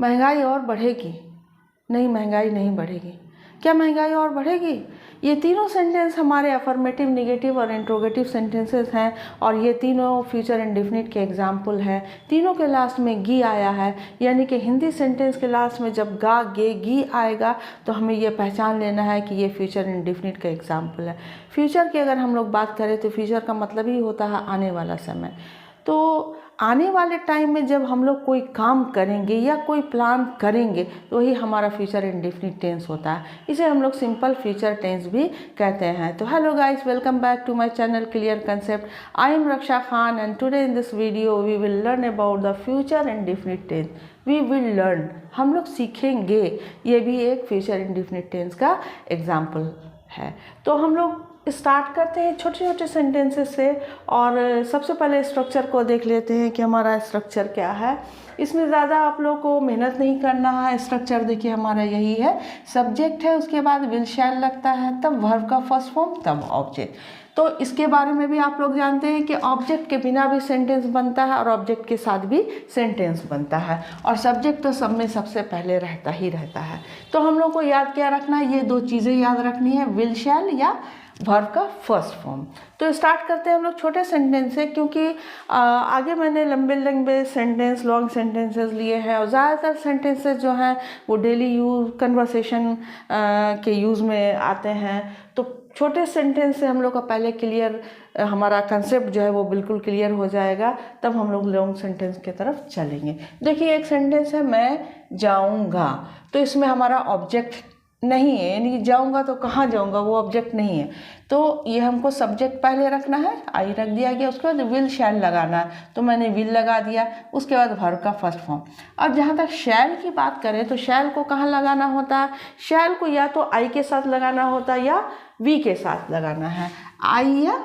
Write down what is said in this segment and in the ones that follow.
महंगाई और बढ़ेगी? नहीं, महंगाई नहीं बढ़ेगी। क्या महंगाई और बढ़ेगी? ये तीनों सेंटेंस हमारे अफर्मेटिव, नेगेटिव और इंट्रोगेटिव सेंटेंसेस हैं और ये तीनों फ्यूचर इंडेफिनिट के एग्जाम्पल हैं। तीनों के लास्ट में गी आया है, यानी कि हिंदी सेंटेंस के लास्ट में जब गा गे गी आएगा तो हमें ये पहचान लेना है कि ये फ्यूचर इंडेफिनिट का एग्जाम्पल है। फ्यूचर की अगर हम लोग बात करें तो फ्यूचर का मतलब ही होता है आने वाला समय। तो आने वाले टाइम में जब हम लोग कोई काम करेंगे या कोई प्लान करेंगे तो वही हमारा फ्यूचर इंडेफिनिट टेंस होता है। इसे हम लोग सिंपल फ्यूचर टेंस भी कहते हैं। तो hello guys, welcome back to my channel clear concept. I am Raksha Khan and today in this video we will learn about the future indefinite tense. We will learn, हम लोग सीखेंगे। ये भी एक फ्यूचर इंडेफिनिट टेंस का एग्जाम्पल है। तो हम लोग स्टार्ट करते हैं छोटे छोटे सेंटेंसेस से और सबसे पहले स्ट्रक्चर को देख लेते हैं कि हमारा स्ट्रक्चर क्या है। इसमें ज़्यादा आप लोग को मेहनत नहीं करना है। स्ट्रक्चर देखिए हमारा यही है, सब्जेक्ट है, उसके बाद विल शैल लगता है, तब वर्ब का फर्स्ट फॉर्म, तब ऑब्जेक्ट। तो इसके बारे में भी आप लोग जानते हैं कि ऑब्जेक्ट के बिना भी सेंटेंस बनता है और ऑब्जेक्ट के साथ भी सेंटेंस बनता है और सब्जेक्ट तो सब में सबसे पहले रहता ही रहता है। तो हम लोग को याद क्या रखना है, ये दो चीज़ें याद रखनी है, विल शैल या वर्ब का फर्स्ट फॉर्म। तो स्टार्ट करते हैं हम लोग छोटे सेंटेंस से, क्योंकि आगे मैंने लंबे लंबे सेंटेंस, लॉन्ग सेंटेंसेस लिए हैं और ज़्यादातर सेंटेंसेस जो हैं वो डेली यूज, कन्वर्सेशन के यूज़ में आते हैं। तो छोटे सेंटेंस से हम लोग का पहले क्लियर, हमारा कंसेप्ट जो है वो बिल्कुल क्लियर हो जाएगा, तब हम लोग लॉन्ग सेंटेंस की तरफ चलेंगे। देखिए एक सेंटेंस है, मैं जाऊँगा, तो इसमें हमारा ऑब्जेक्ट नहीं है, यानी कि जाऊंगा तो कहाँ जाऊंगा, वो ऑब्जेक्ट नहीं है। तो ये हमको सब्जेक्ट पहले रखना है, आई रख दिया गया, उसके बाद विल शैल लगाना है, तो मैंने विल लगा दिया, उसके बाद वर्ब का फर्स्ट फॉर्म। अब जहाँ तक शैल की बात करें तो शैल को कहाँ लगाना होता है? शैल को या तो आई के साथ लगाना होता है या वी के साथ लगाना है। आई या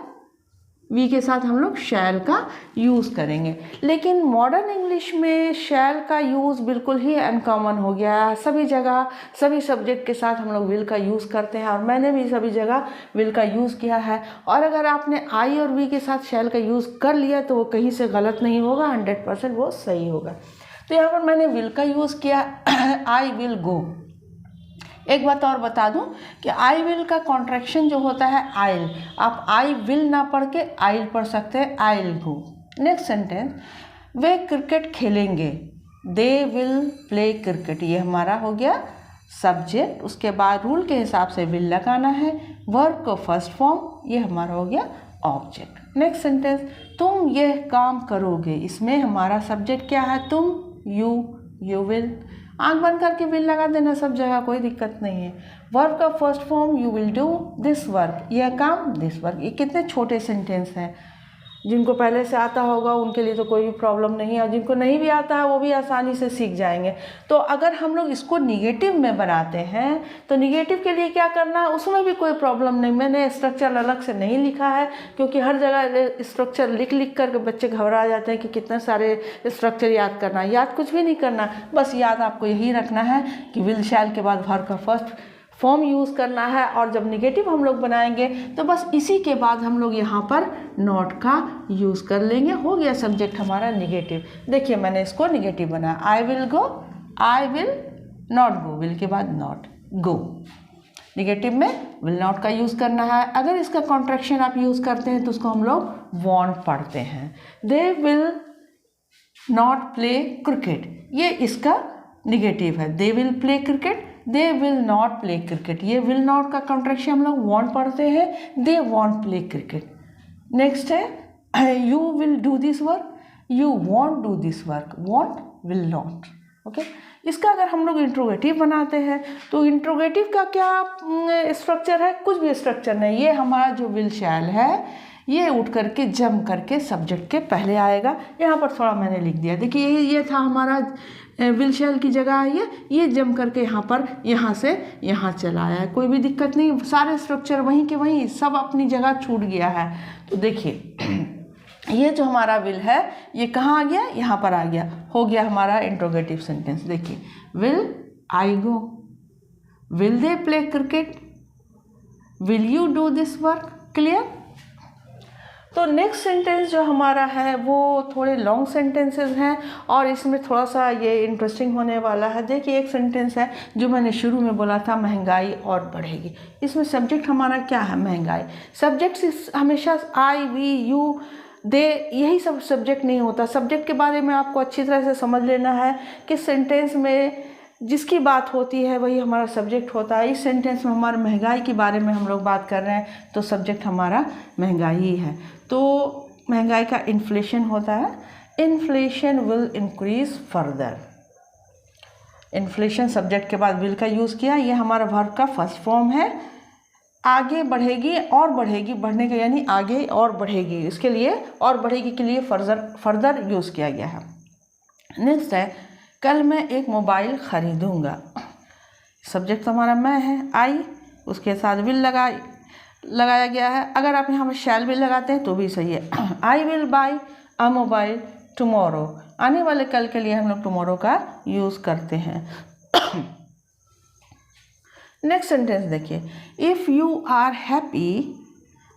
वी के साथ हम लोग शैल का यूज़ करेंगे। लेकिन मॉडर्न इंग्लिश में शैल का यूज़ बिल्कुल ही अनकॉमन हो गया है। सभी जगह सभी सब्जेक्ट के साथ हम लोग विल का यूज़ करते हैं और मैंने भी सभी जगह विल का यूज़ किया है। और अगर आपने आई और वी के साथ शैल का यूज़ कर लिया तो वो कहीं से गलत नहीं होगा, 100% वो सही होगा। तो यहाँ पर मैंने विल का यूज़ किया, आई विल गो। एक बात और बता दूं कि आई विल का कॉन्ट्रैक्शन जो होता है आइल, आप आई विल ना पढ़ के आइल पढ़ सकते हैं, आइल गो। नेक्स्ट सेंटेंस, वे क्रिकेट खेलेंगे, दे विल प्ले क्रिकेट, ये हमारा हो गया सब्जेक्ट। उसके बाद रूल के हिसाब से विल लगाना है, वर्ब को फर्स्ट फॉर्म, ये हमारा हो गया ऑब्जेक्ट। नेक्स्ट सेंटेंस, तुम यह काम करोगे, इसमें हमारा सब्जेक्ट क्या है? तुम, यू विल। आंख बंद करके विल लगा देना सब जगह, कोई दिक्कत नहीं है। वर्ब का first form, you will do this work, यह काम, दिस वर्क। ये कितने छोटे सेंटेंस हैं, जिनको पहले से आता होगा उनके लिए तो कोई भी प्रॉब्लम नहीं है और जिनको नहीं भी आता है वो भी आसानी से सीख जाएंगे। तो अगर हम लोग इसको निगेटिव में बनाते हैं तो निगेटिव के लिए क्या करना है, उसमें भी कोई प्रॉब्लम नहीं। मैंने स्ट्रक्चर अलग से नहीं लिखा है, क्योंकि हर जगह स्ट्रक्चर लिख लिख कर बच्चे घबरा जाते हैं कि कितने सारे स्ट्रक्चर याद करना। याद कुछ भी नहीं करना, बस याद आपको यही रखना है कि विल शैल के बाद वर्ब का फर्स्ट फॉर्म यूज़ करना है और जब निगेटिव हम लोग बनाएंगे तो बस इसी के बाद हम लोग यहाँ पर नॉट का यूज़ कर लेंगे। हो गया सब्जेक्ट हमारा निगेटिव। देखिए मैंने इसको निगेटिव बनाया, I will go, I will not go, will के बाद नॉट गो। निगेटिव में विल नॉट का यूज़ करना है। अगर इसका कॉन्ट्रैक्शन आप यूज़ करते हैं तो उसको हम लोग वॉन्ट पढ़ते हैं। They will not play cricket, ये इसका निगेटिव है। They will play cricket, they will not play cricket, ये विल नॉट का कॉन्ट्रैक्शन हम लोग वॉन्ट पढ़ते हैं, they won't play cricket. Next है, you will do this work, you won't do this work, won't will not. Okay, इसका अगर हम लोग इंट्रोगेटिव बनाते हैं तो इंट्रोगेटिव का क्या स्ट्रक्चर है? कुछ भी स्ट्रक्चर नहीं। ये हमारा जो विल शैल है ये उठ करके जम करके सब्जेक्ट के पहले आएगा। यहाँ पर थोड़ा मैंने लिख दिया, देखिए ये था हमारा विल शैल की जगह है, ये जम करके यहाँ पर यहाँ से यहाँ चला आया है। कोई भी दिक्कत नहीं, सारे स्ट्रक्चर वहीं के वहीं, सब अपनी जगह छूट गया है। तो देखिए ये जो हमारा विल है ये कहाँ आ गया? यहाँ पर आ गया। हो गया हमारा इंट्रोगेटिव सेंटेंस। देखिए, will I go, will they play cricket, will you do this work. Clear? तो नेक्स्ट सेंटेंस जो हमारा है वो थोड़े लॉन्ग सेंटेंसेस हैं और इसमें थोड़ा सा ये इंटरेस्टिंग होने वाला है। देखिए एक सेंटेंस है जो मैंने शुरू में बोला था, महंगाई और बढ़ेगी। इसमें सब्जेक्ट हमारा क्या है? महंगाई। सब्जेक्ट हमेशा आई, वी, यू, दे, यही सब सब्जेक्ट नहीं होता। सब्जेक्ट के बारे में आपको अच्छी तरह से समझ लेना है कि सेंटेंस में जिसकी बात होती है वही हमारा सब्जेक्ट होता है। इस सेंटेंस में हमारे महंगाई के बारे में हम लोग बात कर रहे हैं तो सब्जेक्ट हमारा महंगाई ही है। तो महंगाई का इन्फ्लेशन होता है, inflation will increase further. Inflation subject के बाद विल का यूज़ किया, ये हमारा वर्ब का फर्स्ट फॉर्म है। आगे बढ़ेगी और बढ़ेगी, बढ़ने का यानी आगे और बढ़ेगी, इसके लिए और बढ़ेगी के लिए फर्दर यूज़ किया गया है। नेक्स्ट है कल मैं एक मोबाइल ख़रीदूँगा। सब्जेक्ट तो हमारा मैं है, आई, उसके साथ विल लगाया गया है। अगर आप यहाँ पर शैल विल लगाते हैं तो भी सही है। आई will buy a mobile tomorrow, आने वाले कल के लिए हम लोग टुमारो का यूज़ करते हैं। नेक्स्ट सेंटेंस देखिए, if you are happy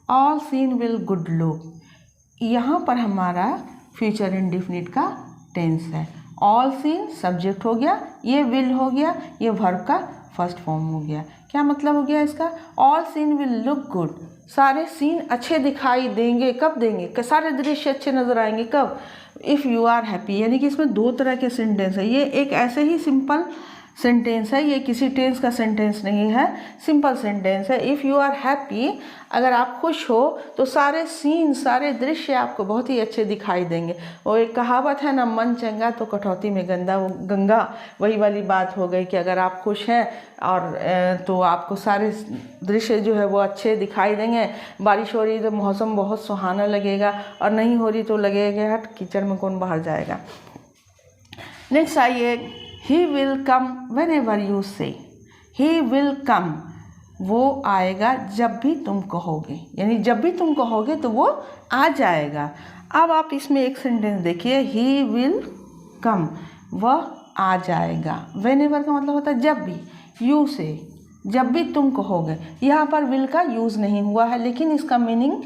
all seen will good look. यहाँ पर हमारा फ्यूचर इंडेफिनिट का टेंस है। ऑल सीन सब्जेक्ट हो गया, ये विल हो गया, ये वर्ब का फर्स्ट फॉर्म हो गया। क्या मतलब हो गया इसका? All seen will look good, सारे सीन अच्छे दिखाई देंगे। कब देंगे? सारे दृश्य अच्छे नज़र आएंगे कब? If you are happy. यानी कि इसमें दो तरह के सेंटेंस है। ये एक ऐसे ही सिंपल सेंटेंस है, ये किसी टेंस का सेंटेंस नहीं है, सिंपल सेंटेंस है। इफ़ यू आर हैप्पी, अगर आप खुश हो तो सारे सीन, सारे दृश्य आपको बहुत ही अच्छे दिखाई देंगे। वो एक कहावत है ना, मन चंगा तो कटौती में गंगा, वही वाली बात हो गई कि अगर आप खुश हैं और तो आपको सारे दृश्य जो है वो अच्छे दिखाई देंगे। बारिश हो रही तो मौसम बहुत सुहाना लगेगा और नहीं हो रही तो लगेगा हट कीचड़ में कौन बाहर जाएगा। नेक्स्ट आइए, He will come whenever you say. He will come, वो आएगा जब भी तुम कहोगे, यानी जब भी तुम कहोगे तो वो आ जाएगा। अब आप इसमें एक सेंटेंस देखिए, He will come, वह आ जाएगा। Whenever का मतलब होता है जब भी, you से, जब भी तुम कहोगे। यहाँ पर will का यूज़ नहीं हुआ है, लेकिन इसका मीनिंग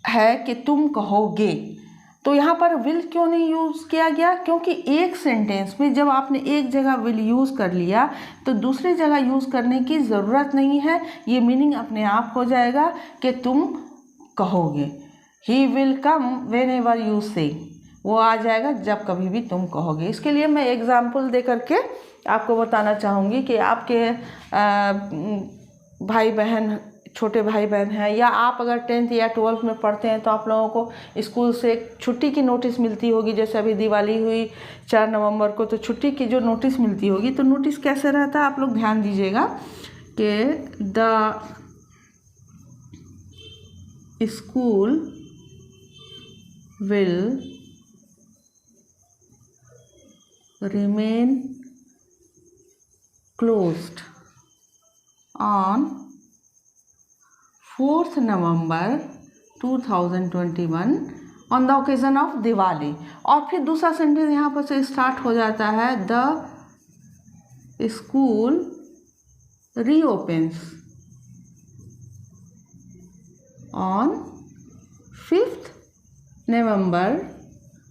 है कि तुम कहोगे। तो यहाँ पर विल क्यों नहीं यूज़ किया गया? क्योंकि एक सेंटेंस में जब आपने एक जगह विल यूज़ कर लिया तो दूसरी जगह यूज़ करने की ज़रूरत नहीं है। ये मीनिंग अपने आप हो जाएगा कि तुम कहोगे। He will come when ever you से, वो आ जाएगा जब कभी भी तुम कहोगे। इसके लिए मैं एग्ज़ाम्पल दे करके आपको बताना चाहूँगी कि आपके भाई बहन, छोटे भाई बहन हैं, या आप अगर 10th या 12th में पढ़ते हैं तो आप लोगों को स्कूल से एक छुट्टी की नोटिस मिलती होगी। जैसे अभी दिवाली हुई 4 नवंबर को, तो छुट्टी की जो नोटिस मिलती होगी, तो नोटिस कैसे रहता है आप लोग ध्यान दीजिएगा कि the school will remain closed on 4th November 2021 on the occasion of Diwali. और फिर दूसरा सेंटेंस यहाँ पर से स्टार्ट हो जाता है, the school reopens on 5th November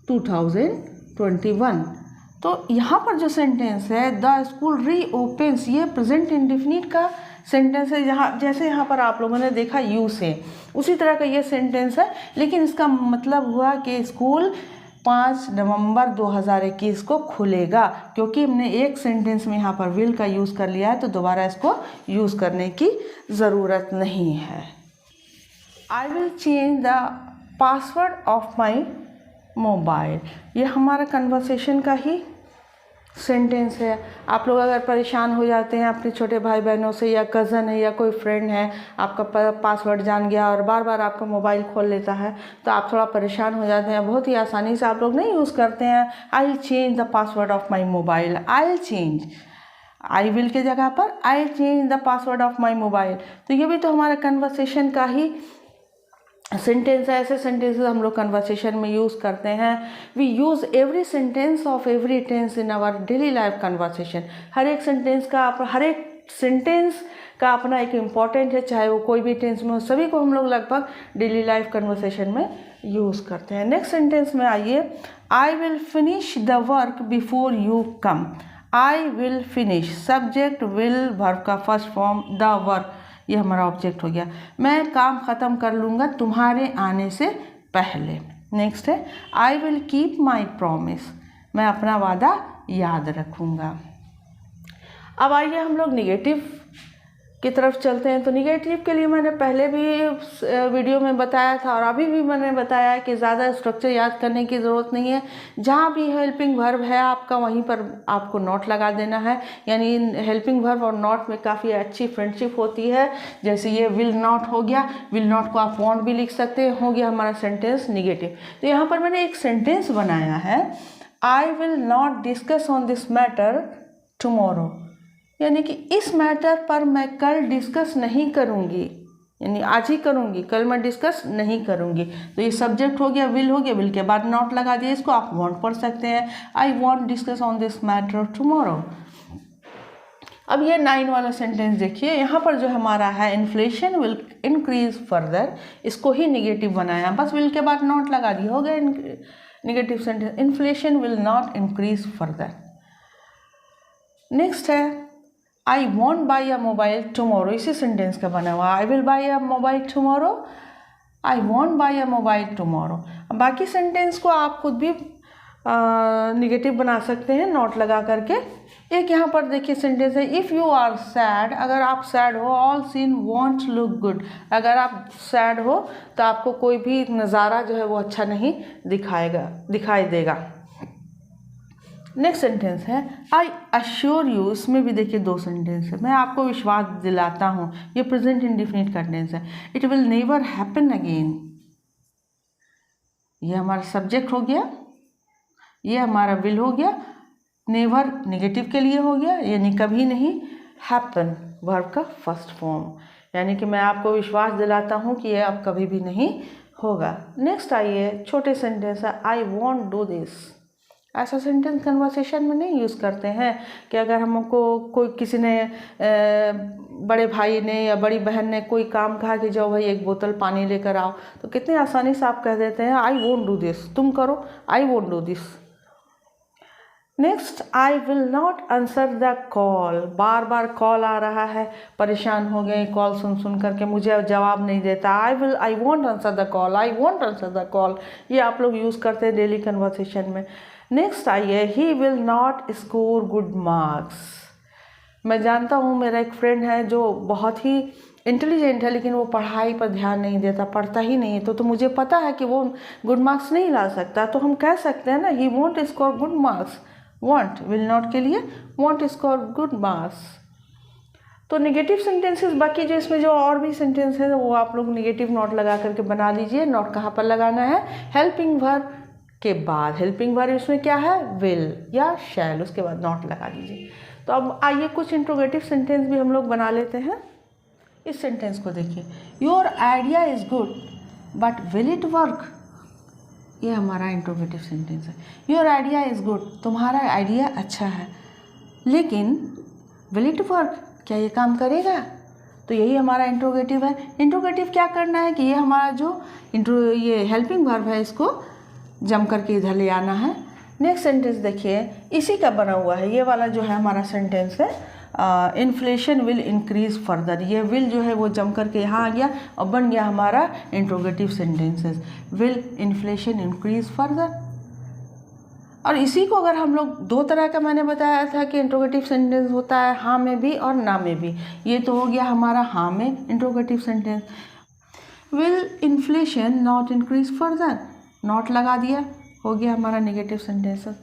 2021। तो यहाँ पर जो सेंटेंस है द स्कूल रीओपन्स, ये प्रेजेंट इंडेफिनिट का सेंटेंस है। जहाँ जैसे यहाँ पर आप लोगों ने देखा यू से, उसी तरह का ये सेंटेंस है, लेकिन इसका मतलब हुआ कि स्कूल 5 नवंबर 2021 को खुलेगा। क्योंकि हमने एक सेंटेंस में यहाँ पर विल का यूज़ कर लिया है तो दोबारा इसको यूज़ करने की ज़रूरत नहीं है। I will change the password of my mobile, ये हमारा कन्वर्सेशन का ही सेंटेंस है। आप लोग अगर परेशान हो जाते हैं अपने छोटे भाई बहनों से, या कज़न है या कोई फ्रेंड है आपका पासवर्ड जान गया और बार बार आपका मोबाइल खोल लेता है, तो आप थोड़ा परेशान हो जाते हैं। बहुत ही आसानी से आप लोग नहीं यूज़ करते हैं I will change the password of my mobile. I will change, I will के जगह पर I will change the password of my mobile. तो ये भी तो हमारा कन्वर्सेशन का ही सेंटेंस है। ऐसे सेंटेंसेस हम लोग कन्वर्सेशन में यूज़ करते हैं। We use every sentence of every tense in our daily life conversation. हर एक सेंटेंस का, हर एक सेंटेंस का अपना एक इम्पॉर्टेंट है, चाहे वो कोई भी टेंस में हो, सभी को हम लोग लगभग डेली लाइफ कन्वर्सेशन में यूज़ करते हैं। नेक्स्ट सेंटेंस में आइए, I will finish the work before you come. I will finish, subject, will verb का फर्स्ट फॉर्म, द वर्क ये हमारा ऑब्जेक्ट हो गया। मैं काम ख़त्म कर लूँगा तुम्हारे आने से पहले। नेक्स्ट है, I will keep my promise, मैं अपना वादा याद रखूँगा। अब आइए हम लोग निगेटिव की तरफ चलते हैं। तो निगेटिव के लिए मैंने पहले भी वीडियो में बताया था और अभी भी मैंने बताया कि ज़्यादा स्ट्रक्चर याद करने की ज़रूरत नहीं है। जहाँ भी हेल्पिंग वर्ब है आपका, वहीं पर आपको नॉट लगा देना है। यानी हेल्पिंग वर्ब और नॉट में काफ़ी अच्छी फ्रेंडशिप होती है। जैसे ये विल नॉट हो गया, विल नॉट को आप वॉन्ट भी लिख सकते हैं, हो गया हमारा सेंटेंस निगेटिव। तो यहाँ पर मैंने एक सेंटेंस बनाया है, आई will not discuss on this matter tomorrow, यानी कि इस मैटर पर मैं कल डिस्कस नहीं करूँगी, यानी आज ही करूँगी, कल मैं डिस्कस नहीं करूँगी। तो ये सब्जेक्ट हो गया, विल हो गया, विल के बाद नॉट लगा दिया, इसको आप वॉन्ट पढ़ सकते हैं, I want discuss on this matter tomorrow. अब ये 9 वाला सेंटेंस देखिए, यहाँ पर जो हमारा है इन्फ्लेशन विल इंक्रीज फर्दर, इसको ही निगेटिव बनाया, बस विल के बाद नॉट लगा दिया, हो गया negative sentence, inflation will not increase further. Next है, I want buy a mobile tomorrow, इसी सेंटेंस का बना हुआ, I will buy a mobile tomorrow, I want buy a mobile tomorrow. बाकी सेंटेंस को आप खुद भी निगेटिव बना सकते हैं नॉट लगा करके। एक यहाँ पर देखिए सेंटेंस है, इफ़ यू आर सैड, अगर आप सैड हो, all scene want look good, अगर आप सैड हो तो आपको कोई भी नज़ारा जो है वो अच्छा नहीं दिखाई देगा। नेक्स्ट सेंटेंस है, आई अश्योर यू, इसमें भी देखिए 2 सेंटेंस है, मैं आपको विश्वास दिलाता हूँ, ये प्रेजेंट इंडिफिनिट का टेंस है। It will never happen again, ये हमारा सब्जेक्ट हो गया, ये हमारा विल हो गया, नेवर नेगेटिव के लिए हो गया, यानी कभी नहीं, हैपन वर्ब का फर्स्ट फॉर्म, यानी कि मैं आपको विश्वास दिलाता हूँ कि यह अब कभी भी नहीं होगा। नेक्स्ट आइए, छोटे सेंटेंस है, आई वॉन्ट डू दिस, ऐसा सेंटेंस कन्वर्सेशन में नहीं यूज़ करते हैं कि अगर हमको कोई किसी ने बड़े भाई ने या बड़ी बहन ने कोई काम कहा कि जाओ भाई एक बोतल पानी लेकर आओ, तो कितनी आसानी से आप कह देते हैं आई वोंट डू दिस, तुम करो, I won't do this. Next, I will not answer the call, बार बार कॉल आ रहा है, परेशान हो गए कॉल सुन करके, मुझे जवाब नहीं देता, I won't answer the call, I won't answer the call, ये आप लोग यूज़ करते हैं डेली कन्वर्सेशन में। नेक्स्ट आइए, he will not score good marks, मैं जानता हूँ मेरा एक फ्रेंड है जो बहुत ही इंटेलिजेंट है, लेकिन वो पढ़ाई पर ध्यान नहीं देता, पढ़ता ही नहीं है, तो मुझे पता है कि वो गुड मार्क्स नहीं ला सकता, तो हम कह सकते हैं ना, he won't score good marks, want will not के लिए वॉन्ट स्कोर गुड मार्क्स। तो नेगेटिव सेंटेंसेस, बाकी जो इसमें जो और भी सेंटेंस है वो आप लोग नेगेटिव नॉट लगा करके बना लीजिए। नॉट कहाँ पर लगाना है, हेल्पिंग वर्ब के बाद, हेल्पिंग वर्ब इसमें क्या है, विल या शैल, उसके बाद नॉट लगा दीजिए। तो अब आइए कुछ इंट्रोगेटिव सेंटेंस भी हम लोग बना लेते हैं। इस सेंटेंस को देखिए, your idea is good but will it work, ये हमारा इंट्रोगेटिव सेंटेंस है। योर आइडिया इज़ गुड, तुम्हारा आइडिया अच्छा है, लेकिन विल इट वर्क, क्या ये काम करेगा, तो यही हमारा इंट्रोगेटिव है। इंट्रोगेटिव क्या करना है कि ये हमारा जो ये हेल्पिंग वर्ब है इसको जम करके इधर ले आना है। नेक्स्ट सेंटेंस देखिए, इसी का बना हुआ है, ये वाला जो है हमारा सेंटेंस है, इन्फ्लेशन विल इंक्रीज फर्दर, ये विल जो है वो जम करके यहाँ आ गया और बन गया हमारा interrogative sentences, will inflation increase further. और इसी को अगर हम लोग 2 तरह का मैंने बताया था कि इंट्रोगेटिव सेंटेंस होता है हाँ में भी और ना में भी, ये तो हो गया हमारा हाँ में interrogative sentence. Will inflation not increase further, not लगा दिया, हो गया हमारा negative sentences.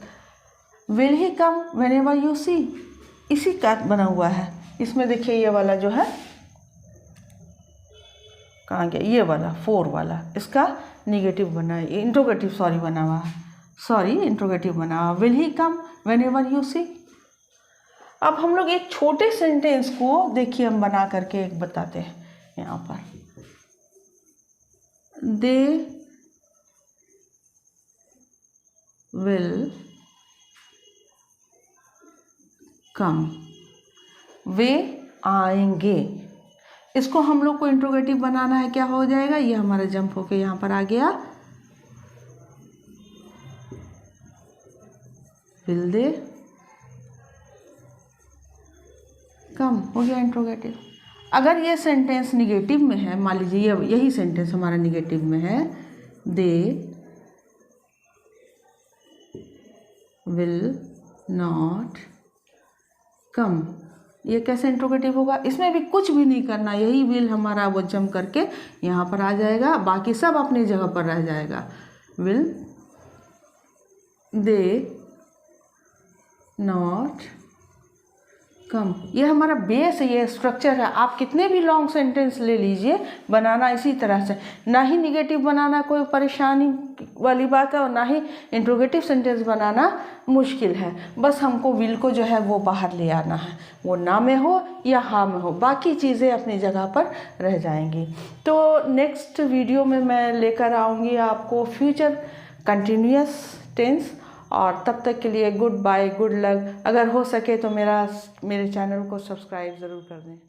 Will he come whenever you see, इसी का बना हुआ है, इसमें देखिए ये वाला जो है कहाँ गया, ये वाला 4 वाला, इसका नेगेटिव बना है, इंट्रोगेटिव बना हुआ है, इंट्रोगेटिव बना हुआ, will he come whenever you see. अब हम लोग एक छोटे सेंटेंस को देखिए हम बना करके एक बताते हैं यहाँ पर, दे will come, वे आएंगे। इसको हम लोग को इंट्रोगेटिव बनाना है, क्या हो जाएगा, ये हमारा जंप होके यहाँ पर आ गया, विल दे कम, हो गया इंट्रोगेटिव। अगर ये सेंटेंस निगेटिव में है, मान लीजिए यही सेंटेंस हमारा निगेटिव में है, दे विल नॉट कम, ये कैसे इंट्रोगेटिव होगा, इसमें भी कुछ भी नहीं करना, यही विल हमारा वो जंप करके यहाँ पर आ जाएगा, बाकी सब अपनी जगह पर रह जाएगा। विल दे नॉट कम, ये हमारा बेस है, ये स्ट्रक्चर है। आप कितने भी लॉन्ग सेंटेंस ले लीजिए, बनाना इसी तरह से, ना ही निगेटिव बनाना कोई परेशानी वाली बात है और ना ही इंट्रोगेटिव सेंटेंस बनाना मुश्किल है। बस हमको विल को जो है वो बाहर ले आना है, वो ना में हो या हाँ में हो, बाकी चीज़ें अपनी जगह पर रह जाएंगी। तो नेक्स्ट वीडियो में मैं लेकर आऊँगी आपको फ्यूचर कंटिन्यूअस टेंस, और तब तक के लिए गुड बाय, गुड लक। अगर हो सके तो मेरे चैनल को सब्सक्राइब ज़रूर कर दें।